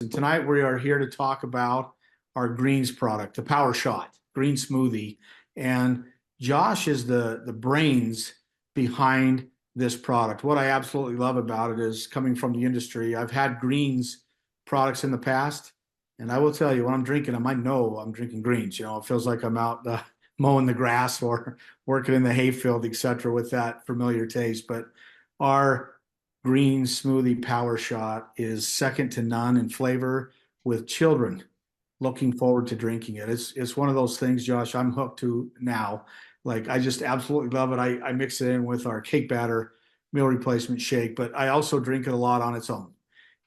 And tonight we are here to talk about our greens product, the PowerShot Green Smoothie. And Josh is the brains behind this product. What I absolutely love about it is coming from the industry. I've had greens products in the past, and I will tell you when I'm drinking them, I know I'm drinking greens. You know, it feels like I'm out mowing the grass or working in the hayfield, etc., with that familiar taste. But our green smoothie power shot is second to none in flavor, with children looking forward to drinking it. It's one of those things, Josh, I'm hooked to now. Like, I just absolutely love it. I mix it in with our cake batter meal replacement shake, but I also drink it a lot on its own.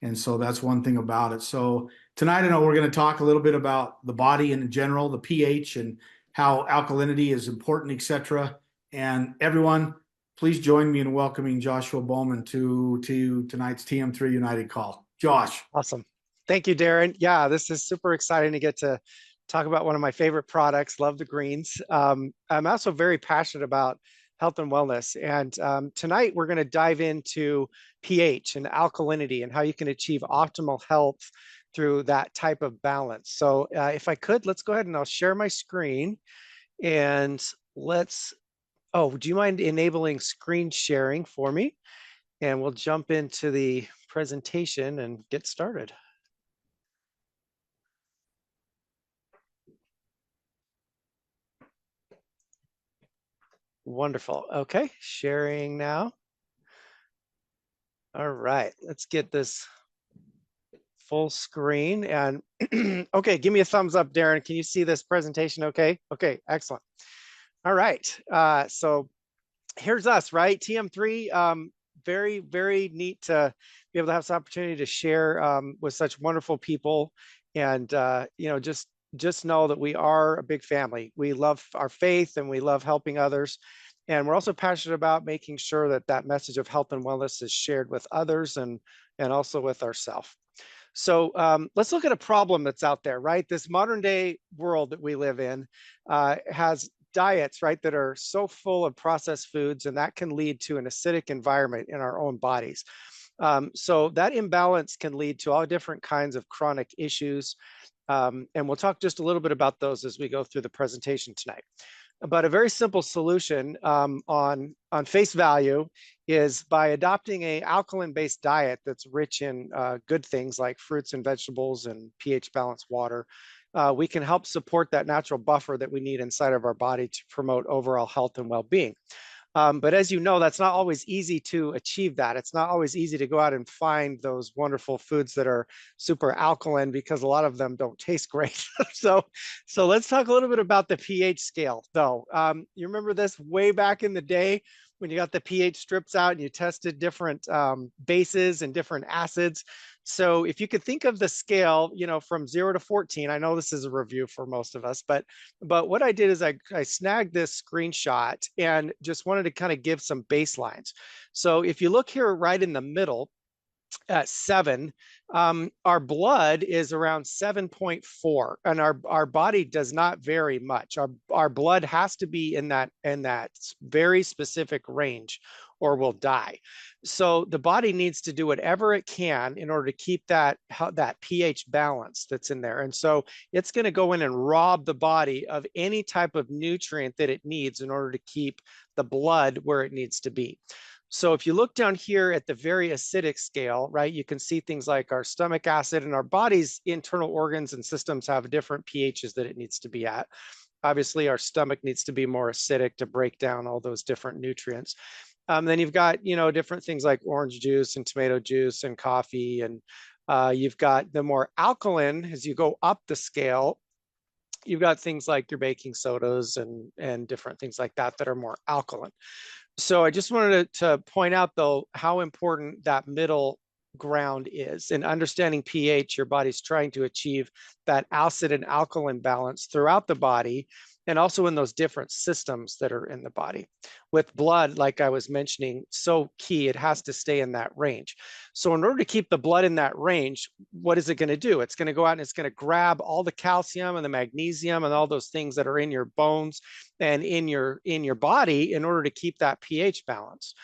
And so that's one thing about it. So tonight, I know we're going to talk a little bit about the body in general, the pH, and how alkalinity is important, etc. And everyone, please join me in welcoming Joshua Bowman to tonight's TM3 United call. Josh. Awesome. Thank you, Darren. Yeah, this is super exciting to get to talk about one of my favorite products. Love the greens. I'm also very passionate about health and wellness. And tonight we're going to dive into pH and alkalinity and how you can achieve optimal health through that type of balance. So if I could, let's go ahead and I'll share my screen and do you mind enabling screen sharing for me? And we'll jump into the presentation and get started. Wonderful. Okay, sharing now. All right, let's get this full screen. And okay, give me a thumbs up, Darren. Can you see this presentation okay? Okay, excellent. All right, so here's us, right? TM3, very, very neat to be able to have this opportunity to share with such wonderful people. And, just know that we are a big family. We love our faith and we love helping others. And we're also passionate about making sure that that message of health and wellness is shared with others and also with ourselves. So let's look at a problem that's out there, right? This modern day world that we live in has diets, right, that are so full of processed foods, and that can lead to an acidic environment in our own bodies. So that imbalance can lead to all different kinds of chronic issues. And we'll talk just a little bit about those as we go through the presentation tonight. But a very simple solution on face value is by adopting a alkaline-based diet that's rich in good things like fruits and vegetables and pH-balanced water. We can help support that natural buffer that we need inside of our body to promote overall health and well-being. But as you know, that's not always easy to achieve that. It's not always easy to go out and find those wonderful foods that are super alkaline because a lot of them don't taste great. So let's talk a little bit about the pH scale though. You remember this way back in the day when you got the pH strips out and you tested different bases and different acids. So if you could think of the scale, from 0 to 14, I know this is a review for most of us, but what I did is I snagged this screenshot and just wanted to kind of give some baselines. So if you look here right in the middle at 7, our blood is around 7.4, and our body does not vary much. Our blood has to be in that very specific range or we'll die. So the body needs to do whatever it can in order to keep that pH balance that's in there. And so it's going to go in and rob the body of any type of nutrient that it needs in order to keep the blood where it needs to be. So if you look down here at the very acidic scale, right, you can see things like our stomach acid, and our body's internal organs and systems have different pHs that it needs to be at. Obviously, our stomach needs to be more acidic to break down all those different nutrients. Then you've got, different things like orange juice and tomato juice and coffee. And you've got the more alkaline as you go up the scale. You've got things like your baking sodas and different things like that that are more alkaline. So I just wanted to point out, though, how important that middle ground is. In understanding pH, your body's trying to achieve that acid and alkaline balance throughout the body, and also in those different systems that are in the body. With blood, like I was mentioning, so key, it has to stay in that range. So in order to keep the blood in that range, what is it going to do? It's going to go out and it's going to grab all the calcium and the magnesium and all those things that are in your bones and in your body in order to keep that pH balance.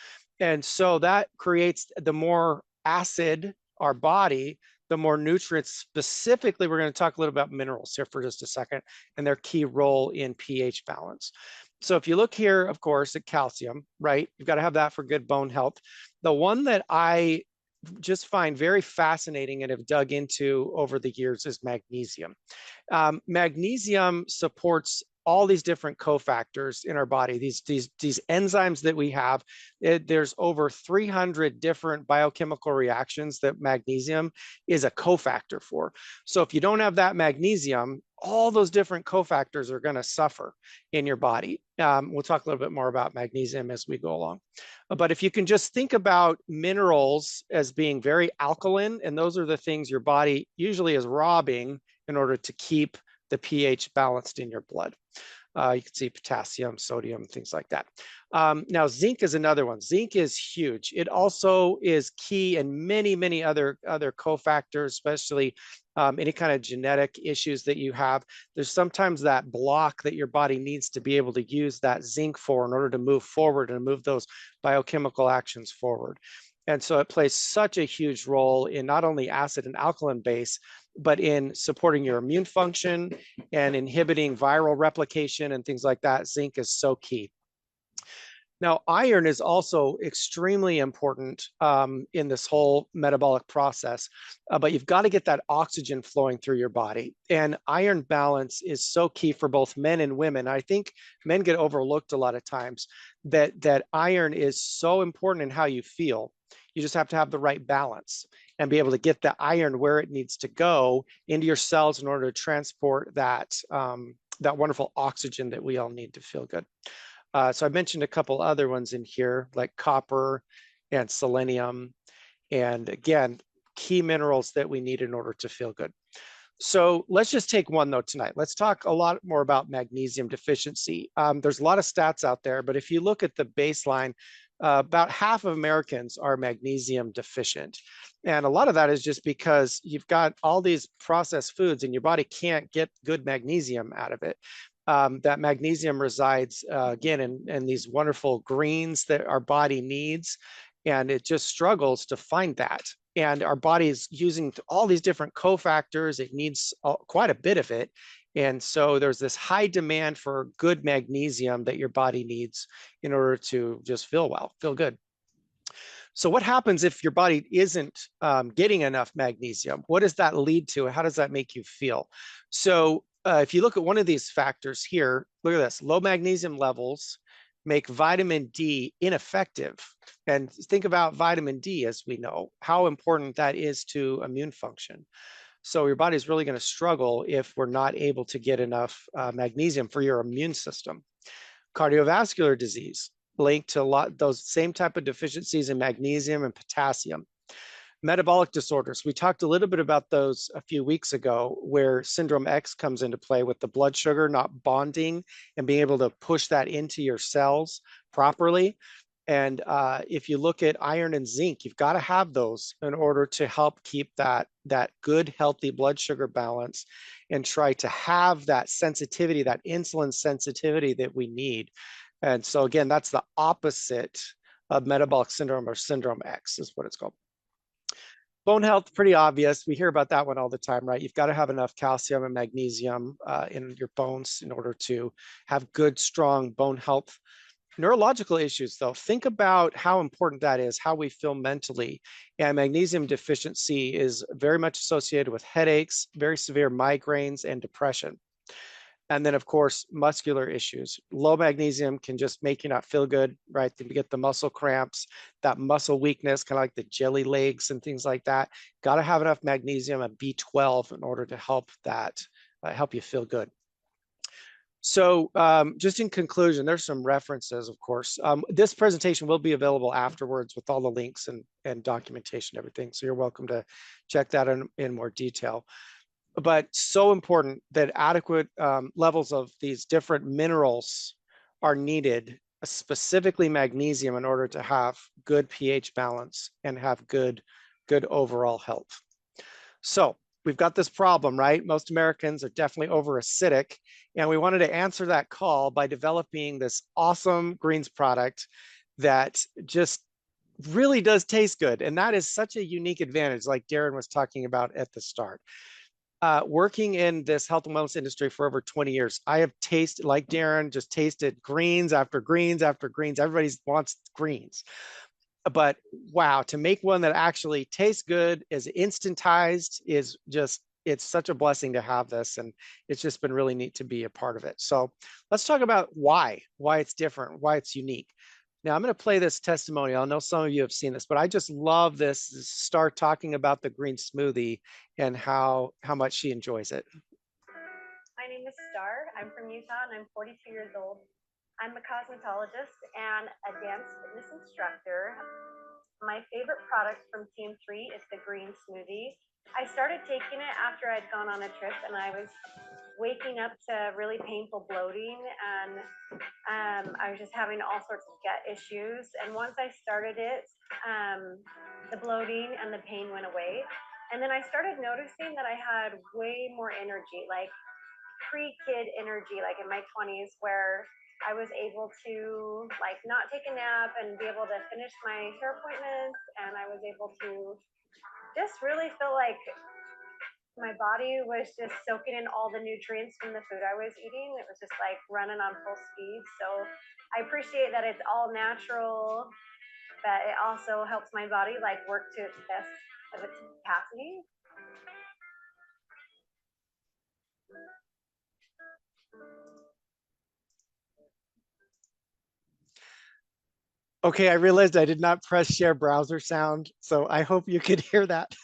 And so that creates the more acid our body, the more nutrients. Specifically, we're going to talk a little about minerals here for just a second and their key role in pH balance. So if you look here, of course, at calcium, right? You've got to have that for good bone health. The one that I just find very fascinating and have dug into over the years is magnesium. Magnesium supports all these different cofactors in our body, these enzymes that we have. There's over 300 different biochemical reactions that magnesium is a cofactor for. So if you don't have that magnesium, all those different cofactors are going to suffer in your body. We'll talk a little bit more about magnesium as we go along. But if you can just think about minerals as being very alkaline, and those are the things your body usually is robbing in order to keep the pH balanced in your blood. You can see potassium, sodium, things like that. Now, zinc is another one. Zinc is huge. It also is key in many other cofactors, especially any kind of genetic issues that you have. There's sometimes that block that your body needs to be able to use that zinc for in order to move forward and move those biochemical actions forward. And so it plays such a huge role in not only acid and alkaline base, but in supporting your immune function and inhibiting viral replication and things like that. Zinc is so key. Now, iron is also extremely important in this whole metabolic process, but you've got to get that oxygen flowing through your body. And iron balance is so key for both men and women. I think men get overlooked a lot of times, that iron is so important in how you feel. You just have to have the right balance and be able to get the iron where it needs to go into your cells in order to transport that, that wonderful oxygen that we all need to feel good. So I mentioned a couple other ones in here, like copper and selenium. And again, key minerals that we need in order to feel good. So let's just take one though tonight. Let's talk a lot more about magnesium deficiency. There's a lot of stats out there, but if you look at the baseline, about half of Americans are magnesium deficient. And a lot of that is just because you've got all these processed foods and your body can't get good magnesium out of it. That magnesium resides, again, in these wonderful greens that our body needs, and it just struggles to find that. And our body is using all these different cofactors. It needs quite a bit of it. And so there's this high demand for good magnesium that your body needs in order to just feel well, feel good. So what happens if your body isn't getting enough magnesium? What does that lead to? How does that make you feel? So if you look at one of these factors here, look at this, low magnesium levels make vitamin D ineffective. And think about vitamin D, as we know, how important that is to immune function. So your body is really going to struggle if we're not able to get enough magnesium for your immune system. Cardiovascular disease linked to a lot those same type of deficiencies in magnesium and potassium. Metabolic disorders, we talked a little bit about those a few weeks ago, where syndrome X comes into play with the blood sugar not bonding and being able to push that into your cells properly. And if you look at iron and zinc, you've got to have those in order to help keep that good, healthy blood sugar balance and try to have that sensitivity, that insulin sensitivity that we need. And so again, that's the opposite of metabolic syndrome, or syndrome X is what it's called. Bone health, pretty obvious. We hear about that one all the time, right? You've got to have enough calcium and magnesium in your bones in order to have good, strong bone health. Neurological issues, though, think about how important that is, how we feel mentally. And magnesium deficiency is very much associated with headaches, very severe migraines, and depression. And then, of course, muscular issues. Low magnesium can just make you not feel good, right? You get the muscle cramps, that muscle weakness, kind of like the jelly legs and things like that. Got to have enough magnesium and B12 in order to help that, help you feel good. So just in conclusion, there's some references, of course. This presentation will be available afterwards with all the links and documentation, everything. So you're welcome to check that in more detail. But so important that adequate levels of these different minerals are needed, specifically magnesium, in order to have good pH balance and have good overall health. So we've got this problem, right? Most Americans are definitely over acidic, and we wanted to answer that call by developing this awesome greens product that just really does taste good. And that is such a unique advantage, like Darren was talking about at the start. Working in this health and wellness industry for over 20 years, I have tasted, like Darren, just tasted greens after greens after greens. Everybody wants greens. But wow, to make one that actually tastes good, is instantized, is just, it's such a blessing to have this. And it's just been really neat to be a part of it. So let's talk about why it's different, why it's unique. Now I'm going to play this testimonial. I know some of you have seen this, but I just love this Star talking about the green smoothie and how much she enjoys it. My name is Star. I'm from Utah and I'm 42 years old. I'm a cosmetologist and a dance fitness instructor. My favorite product from TM3 is the green smoothie. I started taking it after I'd gone on a trip and I was waking up to really painful bloating, and I was just having all sorts of gut issues. And once I started it, the bloating and the pain went away. And then I started noticing that I had way more energy, like pre-kid energy, like in my 20s, where I was able to like not take a nap and be able to finish my hair appointments, and I was able to just really feel like my body was just soaking in all the nutrients from the food I was eating. It was just like running on full speed. So I appreciate that it's all natural, but it also helps my body like work to its best of its capacity. Okay, I realized I did not press share browser sound, so I hope you could hear that.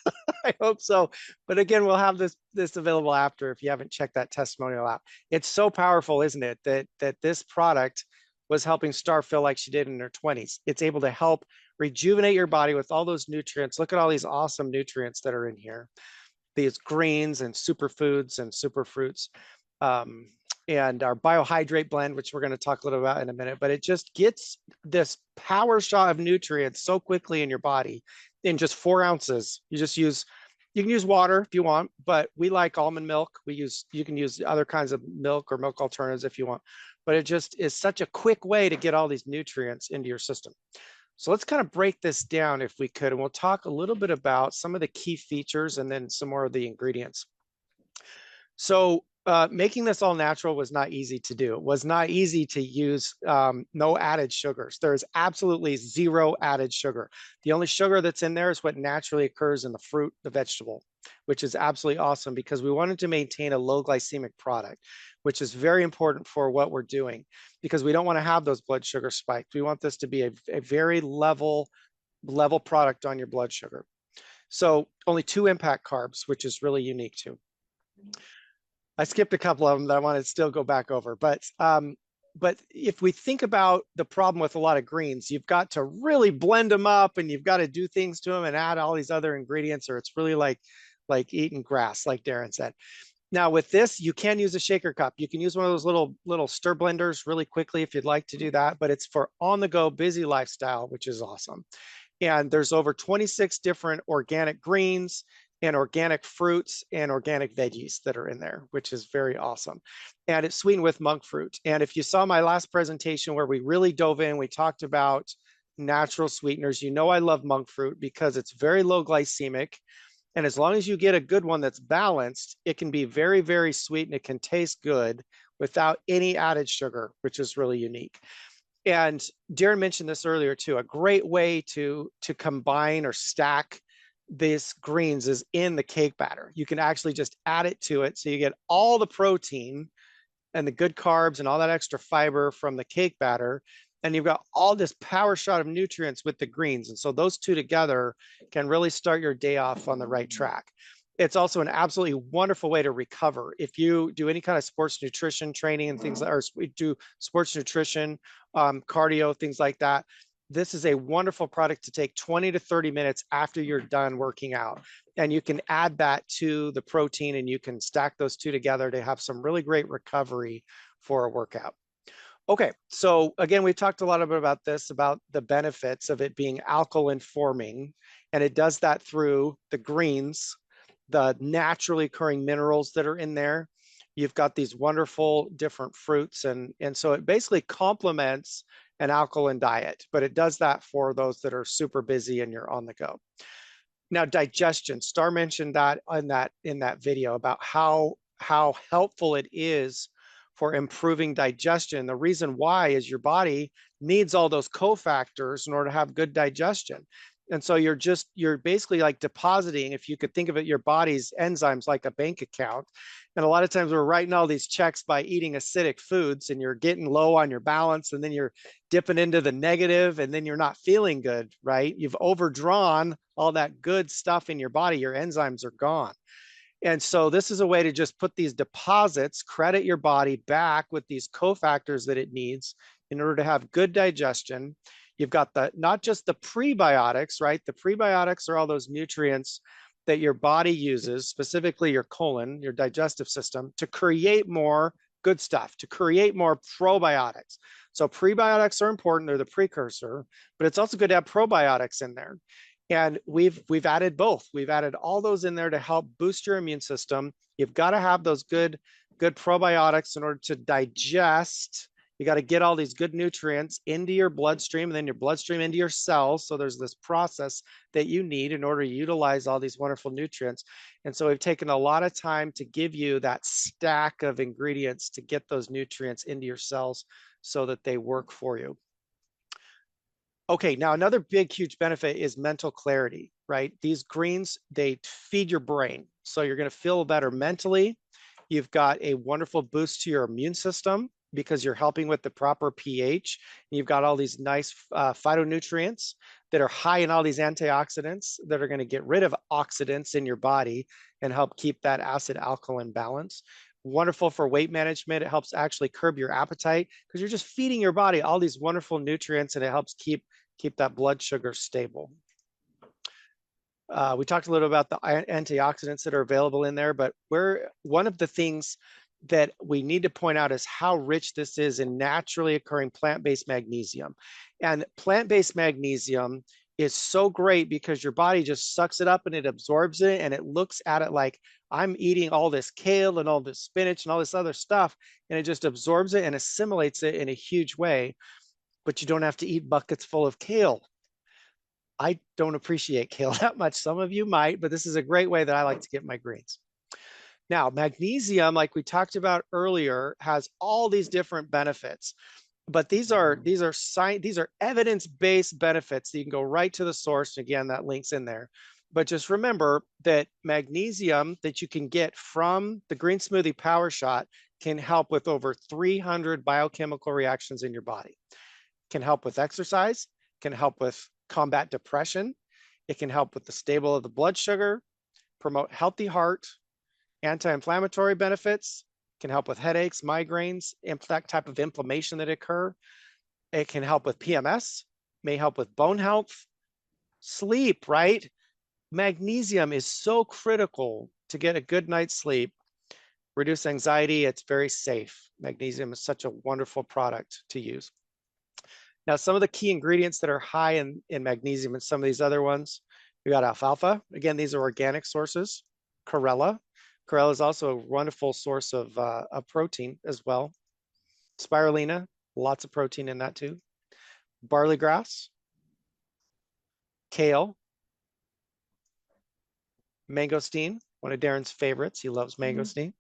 I hope so. But again, we'll have this available after if you haven't checked that testimonial out. It's so powerful, isn't it, that this product was helping Star feel like she did in her 20s. It's able to help rejuvenate your body with all those nutrients. Look at all these awesome nutrients that are in here. These greens and superfoods and superfruits. And our biohydrate blend, which we're going to talk a little about in a minute, but it just gets this power shot of nutrients so quickly in your body in just 4 ounces. You can use water if you want, but we like almond milk. You can use other kinds of milk or milk alternatives if you want, but it just is such a quick way to get all these nutrients into your system. So let's kind of break this down if we could, and we'll talk a little bit about some of the key features and then some more of the ingredients. So making this all natural was not easy to do. It was not easy to use no added sugars. There's absolutely 0 added sugar. The only sugar that's in there is what naturally occurs in the fruit, the vegetable, which is absolutely awesome because we wanted to maintain a low glycemic product, which is very important for what we're doing because we don't want to have those blood sugar spikes. We want this to be a very level product on your blood sugar. So only 2 impact carbs, which is really unique too. I skipped a couple of them that I want to still go back over, but if we think about the problem with a lot of greens, you've got to really blend them up and you've got to do things to them and add all these other ingredients, or it's really like eating grass, like Darren said. Now with this, you can use a shaker cup. You can use one of those little stir blenders really quickly if you'd like to do that, but it's for on the go busy lifestyle, which is awesome. And there's over 26 different organic greens and organic fruits and organic veggies that are in there, which is very awesome. And it's sweetened with monk fruit. And if you saw my last presentation where we really dove in, we talked about natural sweeteners. You know I love monk fruit because it's very low glycemic. And as long as you get a good one that's balanced, it can be very, very sweet and it can taste good without any added sugar, which is really unique. And Darren mentioned this earlier too, a great way to combine or stack these greens is in the cake batter. You can actually just add it to it. So you get all the protein and the good carbs and all that extra fiber from the cake batter. And you've got all this power shot of nutrients with the greens. And so those two together can really start your day off on the right track. It's also an absolutely wonderful way to recover. If you do any kind of sports nutrition training and things, or we do sports nutrition, cardio, things like that, this is a wonderful product to take 20 to 30 minutes after you're done working out. And you can add that to the protein and you can stack those two together to have some really great recovery for a workout. Okay, so again, we've talked a lot about this, about the benefits of it being alkaline forming, and it does that through the greens, the naturally occurring minerals that are in there. You've got these wonderful different fruits, and so it basically complements an alkaline diet, but it does that for those that are super busy and you're on the go. Now, digestion, Star mentioned that in that video about how helpful it is for improving digestion. The reason why is your body needs all those cofactors in order to have good digestion. And so you're basically like depositing, if you could think of it, your body's enzymes like a bank account. And a lot of times we're writing all these checks by eating acidic foods, and you're getting low on your balance, and then you're dipping into the negative, and then you're not feeling good, right? You've overdrawn all that good stuff in your body. Your enzymes are gone. And so this is a way to just put these deposits, credit your body back with these cofactors that it needs in order to have good digestion. You've got not just the prebiotics, right? The prebiotics are all those nutrients that your body uses, specifically your colon, your digestive system, to create more good stuff, to create more probiotics. So prebiotics are important, they're the precursor, but it's also good to have probiotics in there. And we've added both. We've added all those in there to help boost your immune system. You've got to have those good probiotics in order to digest. You got to get all these good nutrients into your bloodstream, and then your bloodstream into your cells. So there's this process that you need in order to utilize all these wonderful nutrients. And so we've taken a lot of time to give you that stack of ingredients to get those nutrients into your cells so that they work for you. Okay, now another big, huge benefit is mental clarity, right? These greens, they feed your brain. So you're going to feel better mentally. You've got a wonderful boost to your immune system because you're helping with the proper pH. And you've got all these nice phytonutrients that are high in all these antioxidants that are going to get rid of oxidants in your body and help keep that acid alkaline balance. Wonderful for weight management. It helps actually curb your appetite because you're just feeding your body all these wonderful nutrients, and it helps keep that blood sugar stable. We talked a little about the antioxidants that are available in there, but one of the things that we need to point out is how rich this is in naturally occurring plant-based magnesium. And plant-based magnesium is so great because your body just sucks it up and it absorbs it, and it looks at it like, I'm eating all this kale and all this spinach and all this other stuff, and it just absorbs it and assimilates it in a huge way. But you don't have to eat buckets full of kale. I don't appreciate kale that much. Some of you might, but this is a great way that I like to get my greens. Now, magnesium, like we talked about earlier, has all these different benefits, but these are evidence-based benefits that you can go right to the source. Again, that link's in there. But just remember that magnesium that you can get from the Green Smoothie PowerShot can help with over 300 biochemical reactions in your body. Can help with exercise, can help with combat depression. It can help with the stable of the blood sugar, promote healthy heart, anti-inflammatory benefits, can help with headaches, migraines, that type of inflammation that occur. It can help with PMS, may help with bone health, sleep, right? Magnesium is so critical to get a good night's sleep, reduce anxiety. It's very safe. Magnesium is such a wonderful product to use. Now, some of the key ingredients that are high in magnesium and some of these other ones, we got alfalfa. Again, these are organic sources. Chlorella. Chlorella is also a wonderful source of protein as well. Spirulina, lots of protein in that too. Barley grass. Kale. Mangosteen, one of Darren's favorites. He loves mangosteen.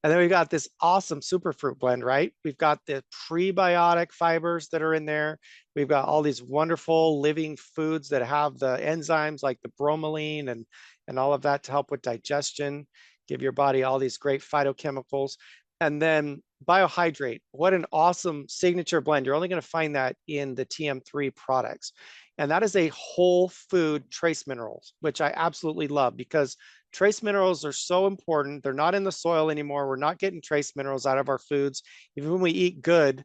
And then we've got this awesome superfruit blend, right? We've got the prebiotic fibers that are in there. We've got all these wonderful living foods that have the enzymes like the bromelain and all of that to help with digestion, give your body all these great phytochemicals. And then biohydrate, what an awesome signature blend. You're only going to find that in the TM3 products. And that is a whole food trace minerals, which I absolutely love because trace minerals are so important. They're not in the soil anymore. We're not getting trace minerals out of our foods. Even when we eat good,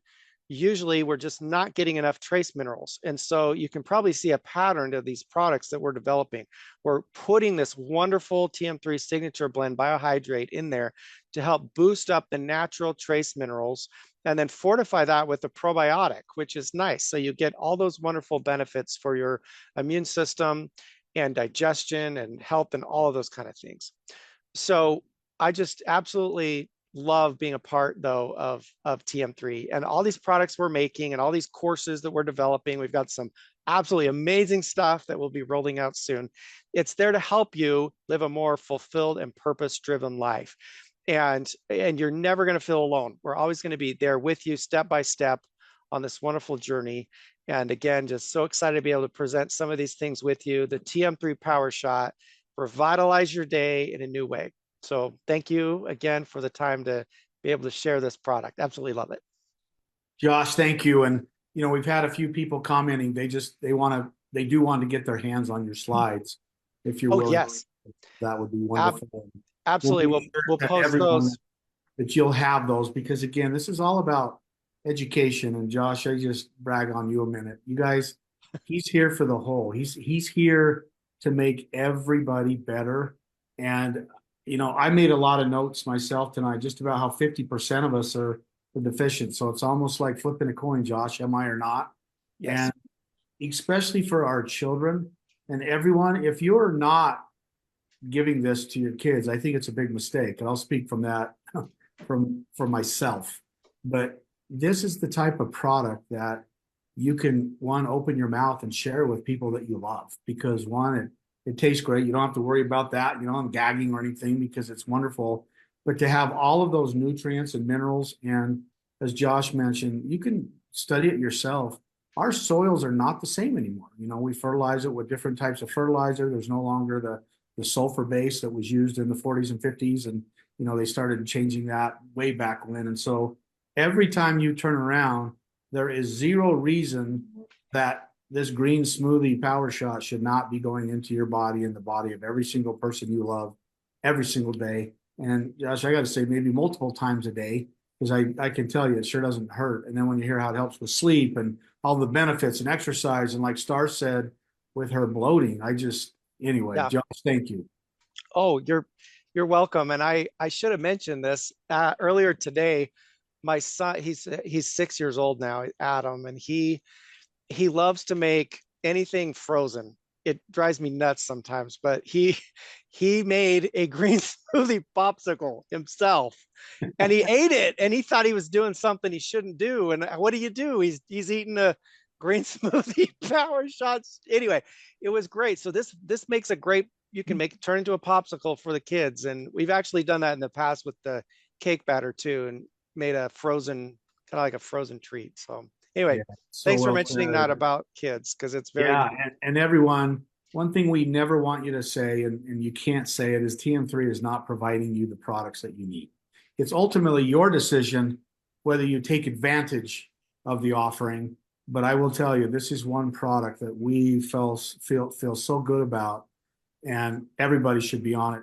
usually we're just not getting enough trace minerals. And so you can probably see a pattern of these products that we're developing. We're putting this wonderful TM3 signature blend biohydrate in there to help boost up the natural trace minerals and then fortify that with a probiotic, which is nice. So you get all those wonderful benefits for your immune system and digestion and health and all of those kind of things. So I just absolutely love being a part though of TM3 and all these products we're making and all these courses that we're developing. We've got some absolutely amazing stuff that we'll be rolling out soon. It's there to help you live a more fulfilled and purpose-driven life. And you're never going to feel alone. We're always going to be there with you step by step on this wonderful journey. And again, just so excited to be able to present some of these things with you. The TM3 PowerShot, revitalize your day in a new way. So thank you again for the time to be able to share this product. Absolutely love it. Josh, thank you. And, you know, we've had a few people commenting. They do want to get their hands on your slides. If you're willing, yes, that would be wonderful. Absolutely. We'll post those. That you'll have those, because again, this is all about education. And Josh, I just brag on you a minute. You guys, he's here for the whole. He's here to make everybody better. And you know, I made a lot of notes myself tonight, just about how 50% of us are deficient. So it's almost like flipping a coin, Josh, am I or not? Yes. And especially for our children and everyone, if you're not giving this to your kids, I think it's a big mistake. And I'll speak from that for myself. But this is the type of product that you can, one, open your mouth and share with people that you love, because one, it tastes great. You don't have to worry about that. You know, I'm gagging or anything, because it's wonderful. But to have all of those nutrients and minerals, and as Josh mentioned, you can study it yourself. Our soils are not the same anymore. You know, we fertilize it with different types of fertilizer. There's no longer the sulfur base that was used in the 40s and 50s. And, you know, they started changing that way back when. And so every time you turn around, there is zero reason that this green smoothie PowerShot should not be going into your body and the body of every single person you love every single day. And Josh, I got to say, maybe multiple times a day, because I can tell you it sure doesn't hurt. And then when you hear how it helps with sleep and all the benefits and exercise, and like Star said with her bloating, anyway, yeah. Josh, thank you. Oh, you're welcome. And I should have mentioned this earlier today. My son, he's 6 years old now, Adam, and he loves to make anything frozen. It drives me nuts sometimes, but he made a green smoothie popsicle himself, and he ate it, and he thought he was doing something he shouldn't do. And what do? He's eating a green smoothie PowerShots. Anyway, it was great. So this makes a great, you can turn into a popsicle for the kids. And we've actually done that in the past with the cake batter too, and made a frozen, kind of like a frozen treat. So anyway, yeah, thanks for mentioning that about kids, because it's very, and everyone, one thing we never want you to say, and you can't say it, is TM3 is not providing you the products that you need. It's ultimately your decision whether you take advantage of the offering. But I will tell you, this is one product that we feel so good about, and everybody should be on it.